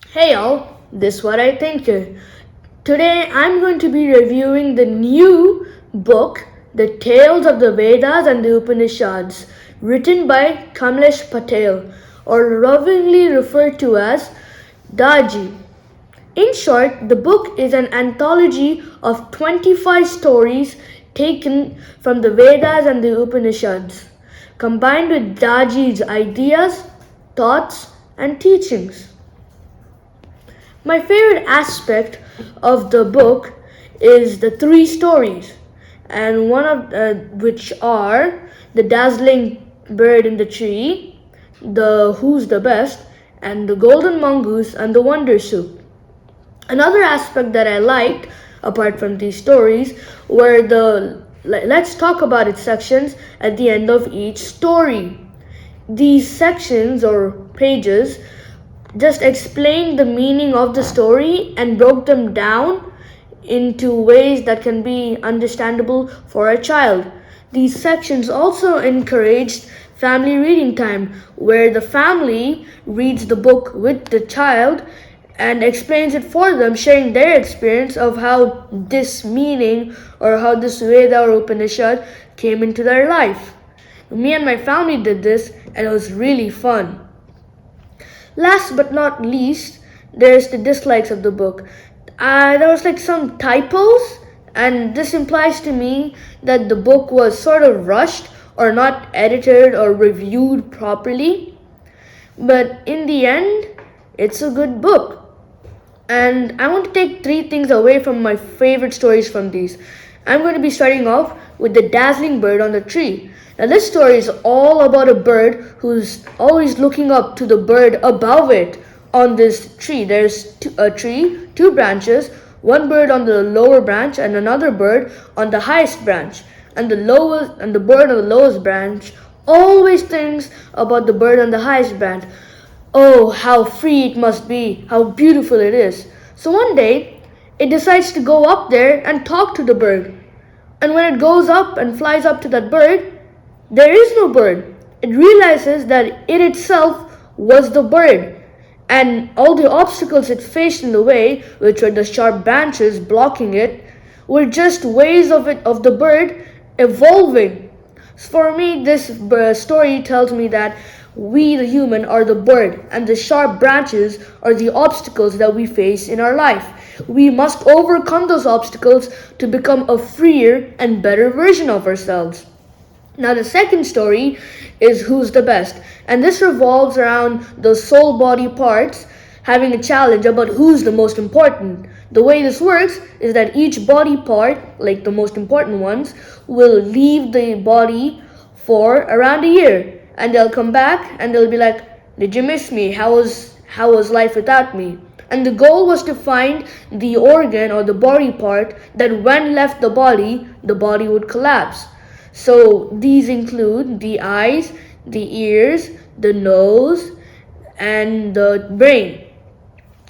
Hey all, this is what I think here. Today I'm going to be reviewing the new book, The Tales of the Vedas and the Upanishads, written by Kamlesh Patel, or lovingly referred to as Daaji. In short, the book is an anthology of 25 stories taken from the Vedas and the Upanishads, combined with Daaji's ideas, thoughts, and teachings. My favorite aspect of the book is the three stories, and one of which are the dazzling bird in the tree, the who's the best, and the golden mongoose and the wonder soup. Another aspect that I liked, apart from these stories, were the let's talk about it sections at the end of each story. These sections or pages just explained the meaning of the story and broke them down into ways that can be understandable for a child. These sections also encouraged family reading time, where the family reads the book with the child and explains it for them, sharing their experience of how this meaning or how this Veda or Upanishad came into their life. Me and my family did this, and it was really fun. Last but not least, there's the dislikes of the book. There was some typos, and this implies to me that the book was sort of rushed or not edited or reviewed properly. But in the end, it's a good book. And I want to take three things away from my favorite stories from these. I'm going to be starting off with the dazzling bird on the tree. Now, this story is all about a bird who's always looking up to the bird above it on this tree. There's a tree, two branches, one bird on the lower branch and another bird on the highest branch. And the bird on the lowest branch always thinks about the bird on the highest branch. Oh, how free it must be, how beautiful it is. So one day, it decides to go up there and talk to the bird. And when it goes up and flies up to that bird, there is no bird. It realizes that it itself was the bird, and all the obstacles it faced in the way, which were the sharp branches blocking it, were just ways of the bird evolving. For me, this story tells me that we, the human, are the bird, and the sharp branches are the obstacles that we face in our life. We must overcome those obstacles to become a freer and better version of ourselves. Now, the second story is Who's the Best, and this revolves around the soul body parts having a challenge about who's the most important. The way this works is that each body part, like the most important ones, will leave the body for around a year, and they'll come back and they'll be like, "Did you miss me? How was life without me?" And the goal was to find the organ or the body part that when left the body would collapse. So these include the eyes, the ears, the nose, and the brain.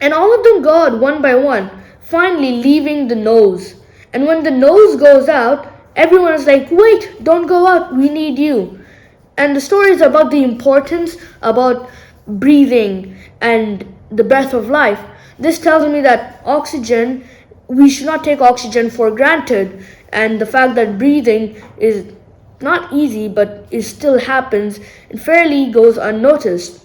And all of them go out one by one, finally leaving the nose. And when the nose goes out, everyone is like, "Wait, don't go out, we need you." And the story is about the importance about breathing and the breath of life. This tells me that we should not take oxygen for granted, and the fact that breathing is not easy but it still happens, it fairly goes unnoticed.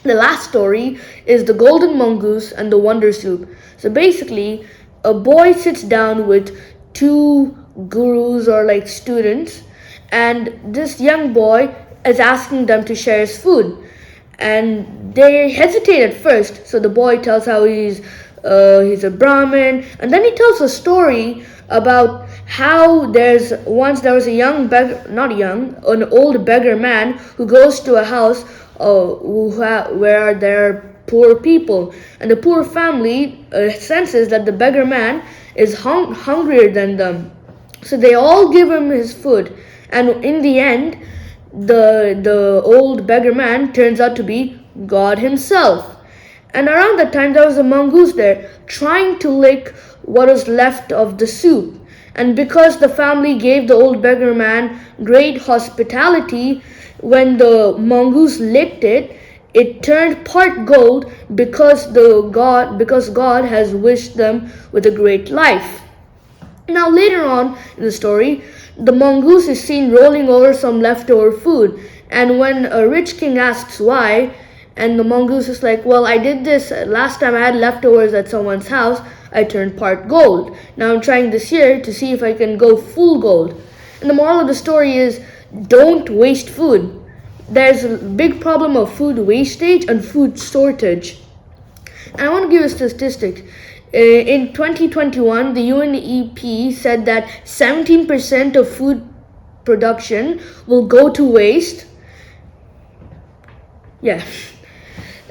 The last story is the golden mongoose and the wonder soup. So basically, a boy sits down with two gurus or students, and this young boy is asking them to share his food. And they hesitate at first. So the boy tells how he's a Brahmin, and then he tells a story about how there was a an old beggar man who goes to a house where there are poor people, and the poor family senses that the beggar man is hungrier than them, so they all give him his food, and in the end, the old beggar man turns out to be God himself. And around that time, there was a mongoose there trying to lick what was left of the soup. And because the family gave the old beggar man great hospitality, when the mongoose licked it, it turned part gold because God has wished them with a great life. Now later on in the story, the mongoose is seen rolling over some leftover food, and when a rich king asks why, and the mongoose is like, well, I did this last time I had leftovers at someone's house, I turned part gold. Now I'm trying this year to see if I can go full gold. And the moral of the story is, don't waste food. There's a big problem of food wastage and food shortage. And I want to give a statistic. In 2021, the UNEP said that 17% of food production will go to waste. Yeah.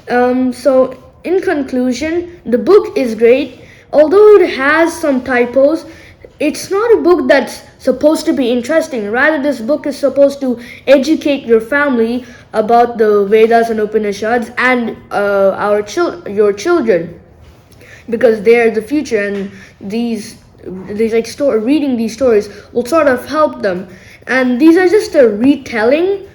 So, in conclusion, the book is great. Although it has some typos, it's not a book that's supposed to be interesting. Rather, this book is supposed to educate your family about the Vedas and Upanishads and your children, because they are the future, and reading these stories will sort of help them. And these are just a retelling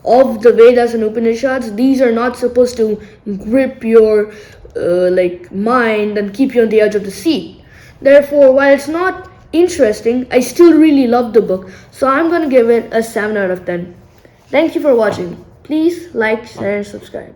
of the Vedas and Upanishads. These are not supposed to grip your mind and keep you on the edge of the seat. Therefore, while it's not interesting, I still really love the book, so I'm going to give it a 7 out of 10. Thank you for watching. Please like, share, and subscribe.